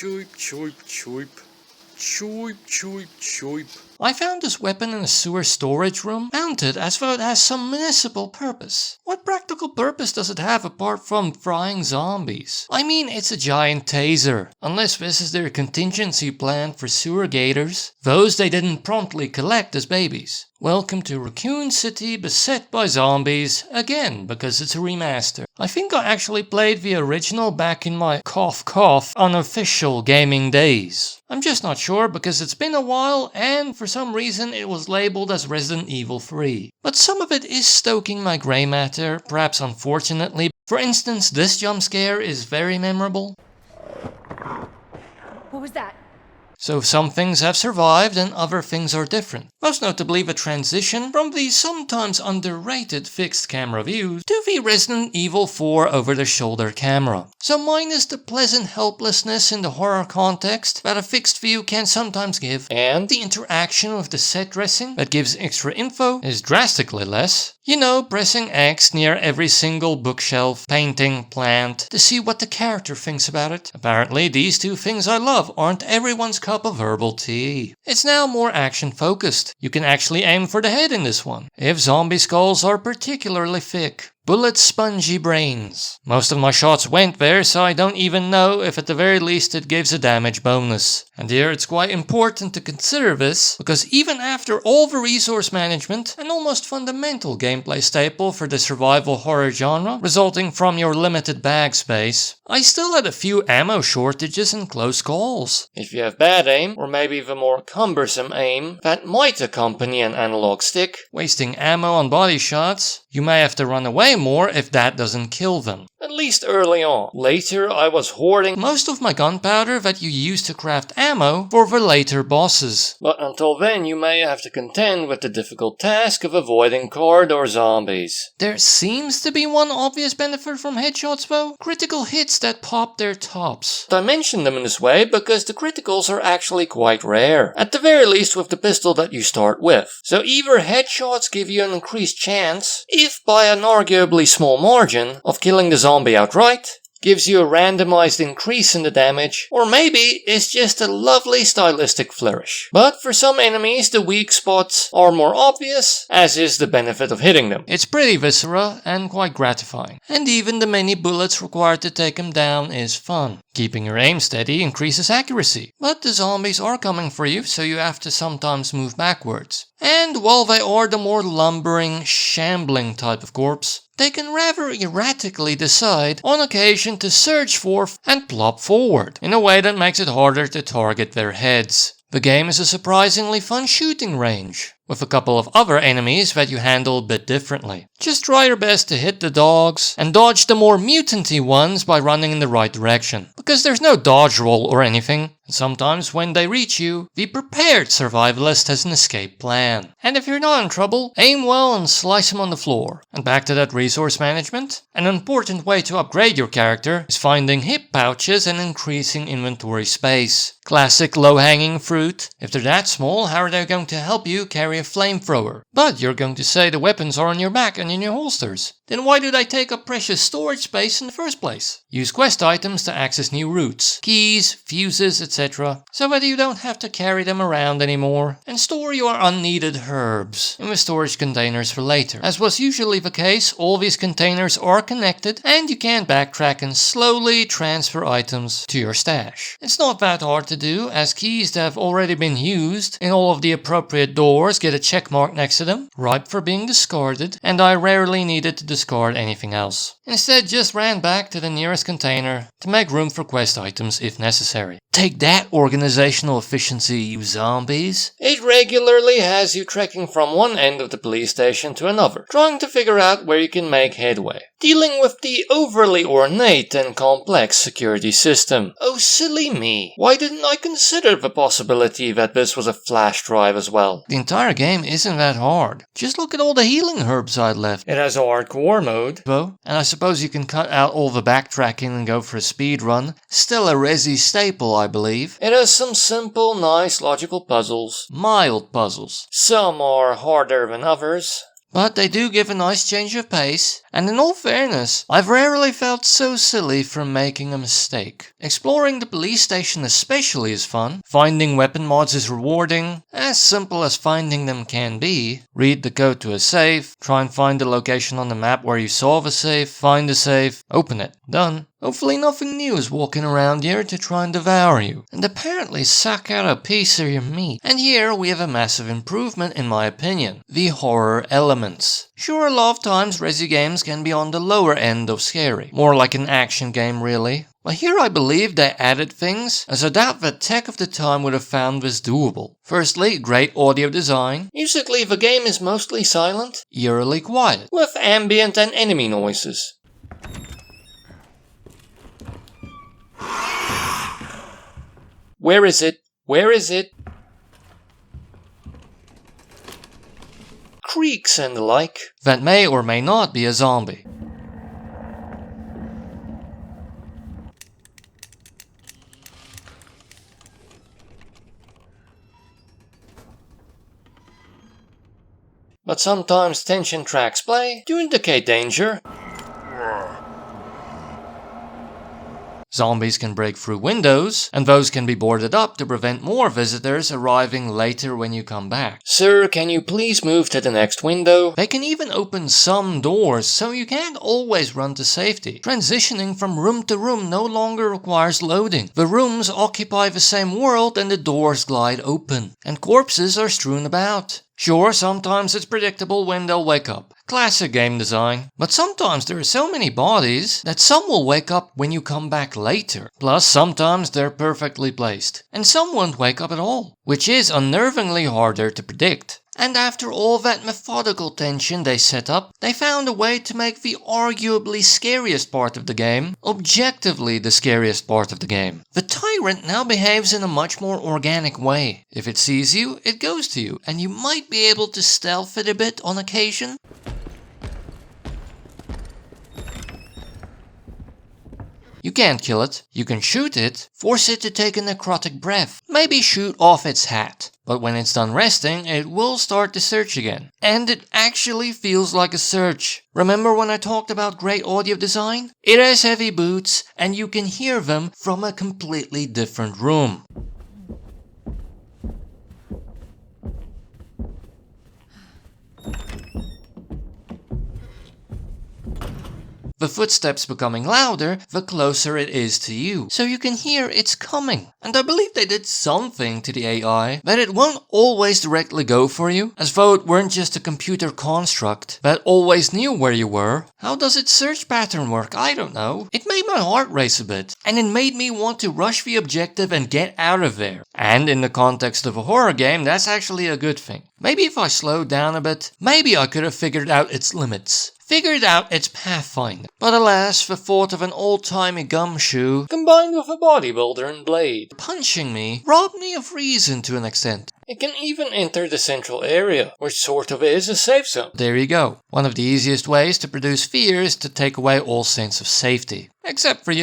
Choip, choip, choip. Choip, choip, choip. I found this weapon in a sewer storage room, mounted as though it has some municipal purpose. What practical purpose does it have apart from frying zombies? I mean, it's a giant taser. Unless this is their contingency plan for sewer gators. Those they didn't promptly collect as babies. Welcome to Raccoon City beset by zombies, again because it's a remaster. I think I actually played the original back in my unofficial gaming days. I'm just not sure because it's been a while and for some reason it was labeled as Resident Evil 3. But some of it is stoking my grey matter, perhaps unfortunately. For instance, this jump scare is very memorable. What was that? So some things have survived and other things are different. Most notably the transition from the sometimes underrated fixed camera views to the Resident Evil 4 over-the-shoulder camera. So minus the pleasant helplessness in the horror context that a fixed view can sometimes give, and the interaction with the set dressing that gives extra info is drastically less. You know, pressing X near every single bookshelf, painting, plant, to see what the character thinks about it. Apparently these two things I love aren't everyone's cup of herbal tea. It's now more action focused. You can actually aim for the head in this one, if zombie skulls are particularly thick. Bullet spongy brains. Most of my shots went there, so I don't even know if at the very least it gives a damage bonus. And here it's quite important to consider this, because even after all the resource management, an almost fundamental gameplay staple for the survival horror genre, resulting from your limited bag space, I still had a few ammo shortages and close calls. If you have bad aim, or maybe the more cumbersome aim that might accompany an analog stick, wasting ammo on body shots, you may have to run away more if that doesn't kill them. At least early on. Later I was hoarding most of my gunpowder that you use to craft ammo for the later bosses. But until then you may have to contend with the difficult task of avoiding corridor zombies. There seems to be one obvious benefit from headshots though. Critical hits that pop their tops. I mention them in this way because the criticals are actually quite rare. At the very least with the pistol that you start with. So either headshots give you an increased chance, if by an arguably small margin, of killing the zombie outright, gives you a randomized increase in the damage, or maybe it's just a lovely stylistic flourish. But for some enemies the weak spots are more obvious, as is the benefit of hitting them. It's pretty visceral and quite gratifying. And even the many bullets required to take them down is fun. Keeping your aim steady increases accuracy. But the zombies are coming for you, so you have to sometimes move backwards. And while they are the more lumbering, shambling type of corpse, they can rather erratically decide on occasion to surge forth and plop forward, in a way that makes it harder to target their heads. The game is a surprisingly fun shooting range, with a couple of other enemies that you handle a bit differently. Just try your best to hit the dogs, and dodge the more mutanty ones by running in the right direction, because there's no dodge roll or anything. Sometimes when they reach you, the prepared survivalist has an escape plan. And if you're not in trouble, aim well and slice them on the floor. And back to that resource management. An important way to upgrade your character is finding hip pouches and increasing inventory space. Classic low-hanging fruit. If they're that small, how are they going to help you carry a flamethrower? But you're going to say the weapons are on your back and in your holsters. Then why do they take up precious storage space in the first place? Use quest items to access new routes, keys, fuses, etc. so that you don't have to carry them around anymore. And store your unneeded herbs in the storage containers for later. As was usually the case, all these containers are connected and you can backtrack and slowly transfer items to your stash. It's not that hard to do, as keys that have already been used in all of the appropriate doors get a check mark next to them, ripe for being discarded, and I rarely needed to discard anything else. Instead just ran back to the nearest container to make room for quest items if necessary. Take that, organizational efficiency, you zombies. It regularly has you trekking from one end of the police station to another, trying to figure out where you can make headway. Dealing with the overly ornate and complex security system. Oh silly me, why didn't I consider the possibility that this was a flash drive as well? The entire game isn't that hard. Just look at all the healing herbs I'd left. It has a hardcore mode, though, and I suppose you can cut out all the backtracking and go for a speed run. Still a Resi staple, I believe. It has some simple, nice, logical puzzles. Mild puzzles. Some are harder than others. but they do give a nice change of pace, and in all fairness, I've rarely felt so silly from making a mistake. Exploring the police station especially is fun, finding weapon mods is rewarding, as simple as finding them can be. Read the code to a safe, try and find the location on the map where you solve a safe, find a safe, open it, done. Hopefully nothing new is walking around here to try and devour you, and apparently suck out a piece of your meat. And here we have a massive improvement in my opinion, the horror elements. Sure, a lot of times Resi games can be on the lower end of scary, more like an action game really. But here I believe they added things, as I doubt the tech of the time would have found this doable. Firstly, great audio design. Musically the game is mostly silent, eerily quiet, with ambient and enemy noises. Where is it? Where is it? Creaks and the like. That may or may not be a zombie. But sometimes tension tracks play to indicate danger. Zombies can break through windows, and those can be boarded up to prevent more visitors arriving later when you come back. Sir, can you please move to the next window? They can even open some doors, so you can't always run to safety. Transitioning from room to room no longer requires loading. The rooms occupy the same world and the doors glide open, and corpses are strewn about. Sure, sometimes it's predictable when they'll wake up. Classic game design. But sometimes there are so many bodies that some will wake up when you come back later. Plus, sometimes they're perfectly placed. And some won't wake up at all, which is unnervingly harder to predict. And after all that methodical tension they set up, they found a way to make the arguably scariest part of the game objectively the scariest part of the game. The Tyrant now behaves in a much more organic way. If it sees you, it goes to you, and you might be able to stealth it a bit on occasion. You can't kill it, you can shoot it, force it to take a necrotic breath, maybe shoot off its hat. But when it's done resting, it will start to search again. And it actually feels like a search. Remember when I talked about great audio design? It has heavy boots, and you can hear them from a completely different room. The footsteps becoming louder, the closer it is to you, so you can hear it's coming. And I believe they did something to the AI, that it won't always directly go for you, as though it weren't just a computer construct that always knew where you were. How does its search pattern work? I don't know. It made my heart race a bit, and it made me want to rush the objective and get out of there. And in the context of a horror game, that's actually a good thing. Maybe if I slowed down a bit, maybe I could have figured out its limits. Figured out its pathfinder. But alas, the thought of an old-timey gumshoe, combined with a bodybuilder and blade, punching me, robbed me of reason to an extent. It can even enter the central area, which sort of is a safe zone. There you go. One of the easiest ways to produce fear is to take away all sense of safety. Except for,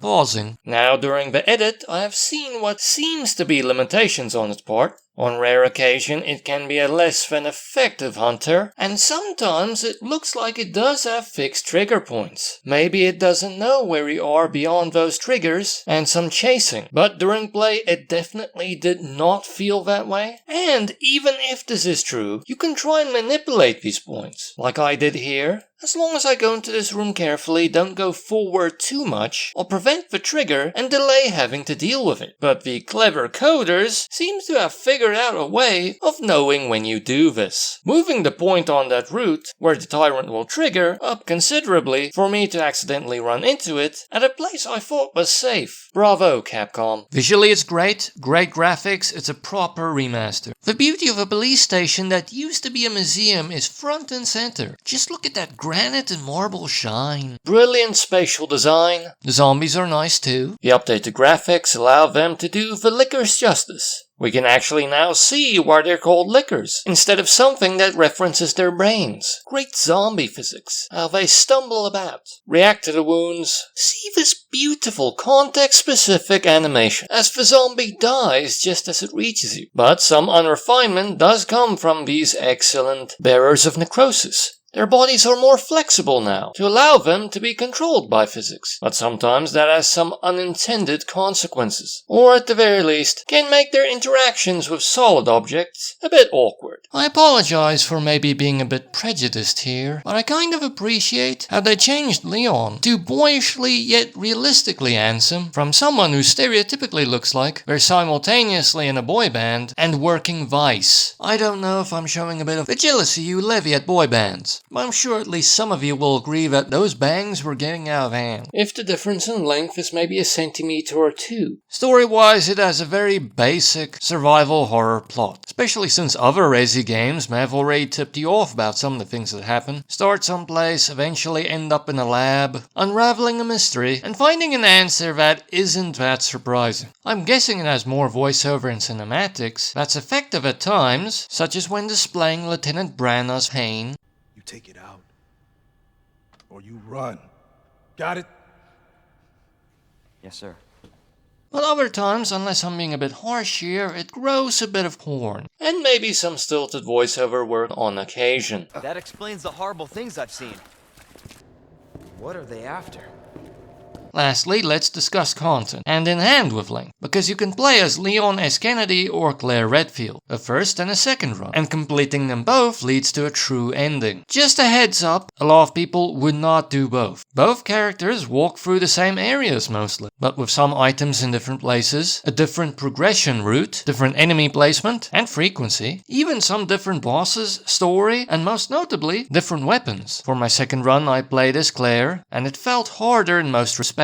pausing. Now, during the edit, I have seen what seems to be limitations on its part. On rare occasion, it can be a less than effective hunter, and sometimes it looks like it does have fixed trigger points. Maybe it doesn't know where you are beyond those triggers, and some chasing. But during play, it definitely did not feel that way. And even if this is true, you can try and manipulate these points, like I did here. As long as I go into this room carefully, don't go forward too much, I'll prevent the trigger and delay having to deal with it. But the clever coders seem to have figured out a way of knowing when you do this. Moving the point on that route, where the Tyrant will trigger, up considerably for me to accidentally run into it at a place I thought was safe. Bravo, Capcom. Visually it's great graphics, it's a proper remaster. The beauty of a police station that used to be a museum is front and center. Just look at that granite and marble shine. Brilliant spatial design. The zombies are nice too. The updated graphics allow them to do the lickers justice. We can actually now see why they're called lickers, instead of something that references their brains. Great zombie physics, how they stumble about, react to the wounds. See this beautiful context-specific animation, as the zombie dies just as it reaches you. But some unrefinement does come from these excellent bearers of necrosis. Their bodies are more flexible now, to allow them to be controlled by physics, but sometimes that has some unintended consequences, or at the very least, can make their interactions with solid objects a bit awkward. I apologize for maybe being a bit prejudiced here, but I kind of appreciate how they changed Leon to boyishly yet realistically handsome, from someone who stereotypically looks like they're simultaneously in a boy band and working Vice. I don't know if I'm showing a bit of the jealousy you levy at boy bands. But I'm sure at least some of you will agree that those bangs were getting out of hand. If the difference in length is maybe a centimeter or two. Story-wise, it has a very basic survival horror plot. Especially since other Resi games may have already tipped you off about some of the things that happen. Start someplace, eventually end up in a lab, unraveling a mystery, and finding an answer that isn't that surprising. I'm guessing it has more voiceover and cinematics that's effective at times, such as when displaying Lieutenant Branag's pain. Take it out, or you run. Got it? Yes, sir. But other times, unless I'm being a bit harsh here, it grows a bit of corn. And maybe some stilted voiceover work on occasion. That explains the horrible things I've seen. What are they after? Lastly, let's discuss content, hand in hand with Link, because you can play as Leon S. Kennedy or Claire Redfield, a first and a second run, and completing them both leads to a true ending. Just a heads up, a lot of people would not do both. Both characters walk through the same areas mostly, but with some items in different places, a different progression route, different enemy placement and frequency, even some different bosses, story, and most notably, different weapons. For my second run I played as Claire, and it felt harder in most respects.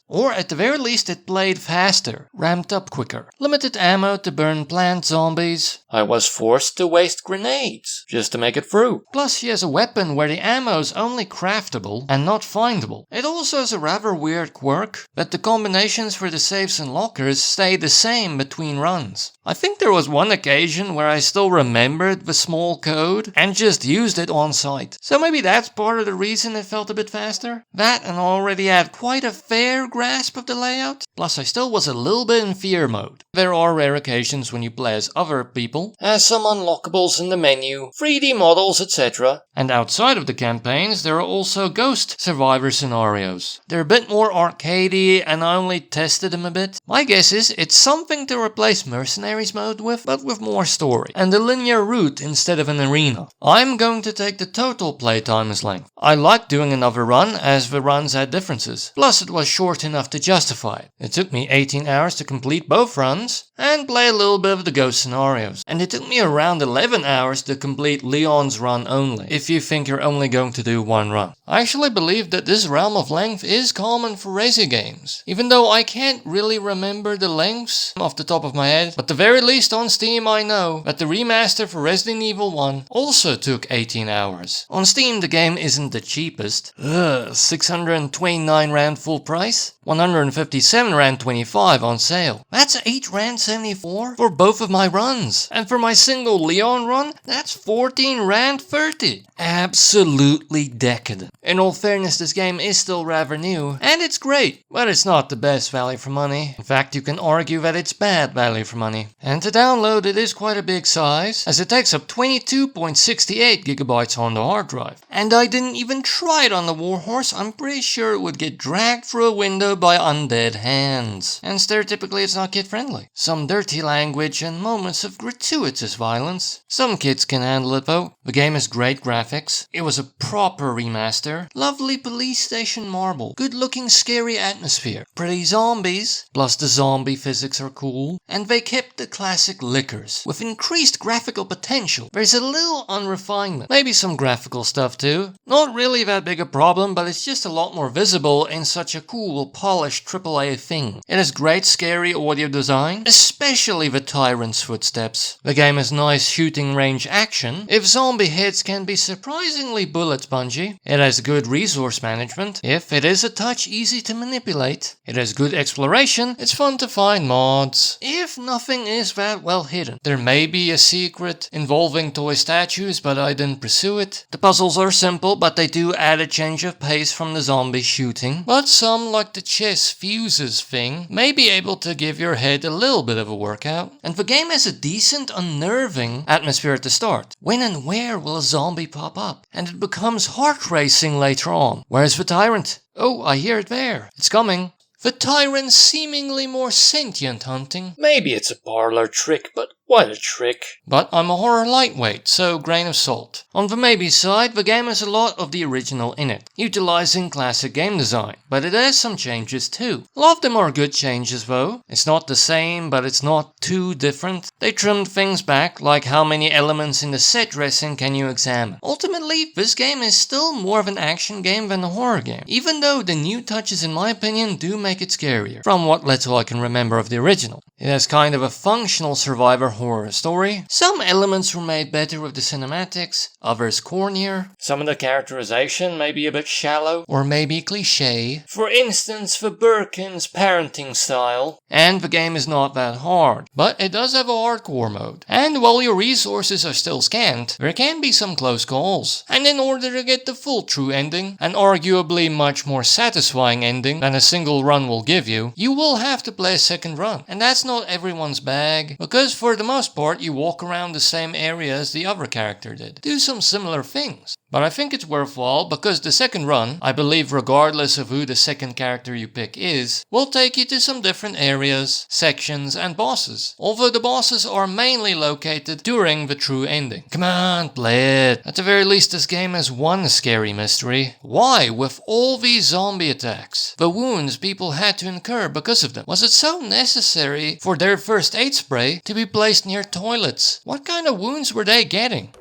Or at the very least it played faster, ramped up quicker. Limited ammo to burn plant zombies. I was forced to waste grenades, just to make it through. Plus she has a weapon where the ammo is only craftable and not findable. It also has a rather weird quirk, that the combinations for the safes and lockers stay the same between runs. I think there was one occasion where I still remembered the small code and just used it on site. So maybe that's part of the reason it felt a bit faster. That, and I already had quite a fair grasp of the layout. Plus I still was a little bit in fear mode. There are rare occasions when you play as other people, as some unlockables in the menu, 3D models, etc. And outside of the campaigns there are also ghost survivor scenarios. They're a bit more arcadey and I only tested them a bit. My guess is it's something to replace Mercenaries mode with, but with more story, and a linear route instead of an arena. I'm going to take the total playtime as length. I like doing another run as the runs had differences. Plus it was short enough to justify it. It took me 18 hours to complete both runs and play a little bit of the ghost scenarios. And it took me around 11 hours to complete Leon's run only, if you think you're only going to do one run. I actually believe that this realm of length is common for Resi games, even though I can't really remember the lengths off the top of my head, but the very least on Steam I know that the remaster for Resident Evil 1 also took 18 hours. On Steam the game isn't the cheapest, 629 Rand full price, 157 Rand 25 on sale. That's 8 Rand 74 for both of my runs, and for my single Leon run, that's 14 Rand 30. Absolutely decadent. In all fairness, this game is still rather new, and it's great, but it's not the best value for money. In fact, you can argue that it's bad value for money. And to download it is quite a big size, as it takes up 22.68 gigabytes on the hard drive. And I didn't even try it on the Warhorse. I'm pretty sure it would get dragged through a window by undead hands. And stereotypically it's not kid friendly. Some dirty language and moments of gratuitous violence. Some kids can handle it though. The game has great graphics. It was a proper remaster. Lovely police station marble. Good looking scary atmosphere. Pretty zombies. Plus the zombie physics are cool. And they kept the classic lickers. With increased graphical potential. There's a little unrefinement. Maybe some graphical stuff too. Not really that big a problem, but it's just a lot more visible in such a cool polished AAA thing. It has great scary audio design, especially the Tyrant's footsteps. The game has nice shooting range action. If zombie hits can be surprisingly bullet spongy. It has good resource management. If it is a touch easy to manipulate. It has good exploration. It's fun to find mods. If nothing is that well hidden. There may be a secret involving toy statues, but I didn't pursue it. The puzzles are simple, but they do add a change of pace from the zombie shooting. But some, like the chess fuses thing, may be able to give your head a little bit of a workout. And the game has a decent, unnerving atmosphere at the start. When and where will a zombie pop up? And it becomes heart-racing later on. Where's the Tyrant? Oh, I hear it there. It's coming. The Tyrant seemingly more sentient hunting. Maybe it's a parlor trick, but what a trick. But I'm a horror lightweight, so grain of salt. On the maybe side, the game has a lot of the original in it, utilizing classic game design. But it has some changes too. A lot of them are good changes though. It's not the same, but it's not too different. They trimmed things back, like how many elements in the set dressing can you examine. Ultimately, this game is still more of an action game than a horror game, even though the new touches in my opinion do make it scarier, from what little I can remember of the original. It has kind of a functional survivor horror story. Some elements were made better with the cinematics, others cornier. Some of the characterization may be a bit shallow, or maybe cliche. For instance, the Birkin's parenting style. And the game is not that hard, but it does have a hardcore mode. And while your resources are still scant, there can be some close calls. And in order to get the full true ending, an arguably much more satisfying ending than a single run will give you, you will have to play a second run. And that's not everyone's bag, because for the most part you walk around the same area as the other character did. Do some similar things. But I think it's worthwhile because the second run, I believe regardless of who the second character you pick is, will take you to some different areas, sections and bosses. Although the bosses are mainly located during the true ending. Come on, play it. At the very least this game has one scary mystery. Why, with all these zombie attacks, the wounds people had to incur because of them? Was it so necessary for their first aid spray to be placed near toilets? What kind of wounds were they getting?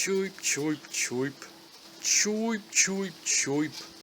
Choip, choip, choip. Choip, choip, choip.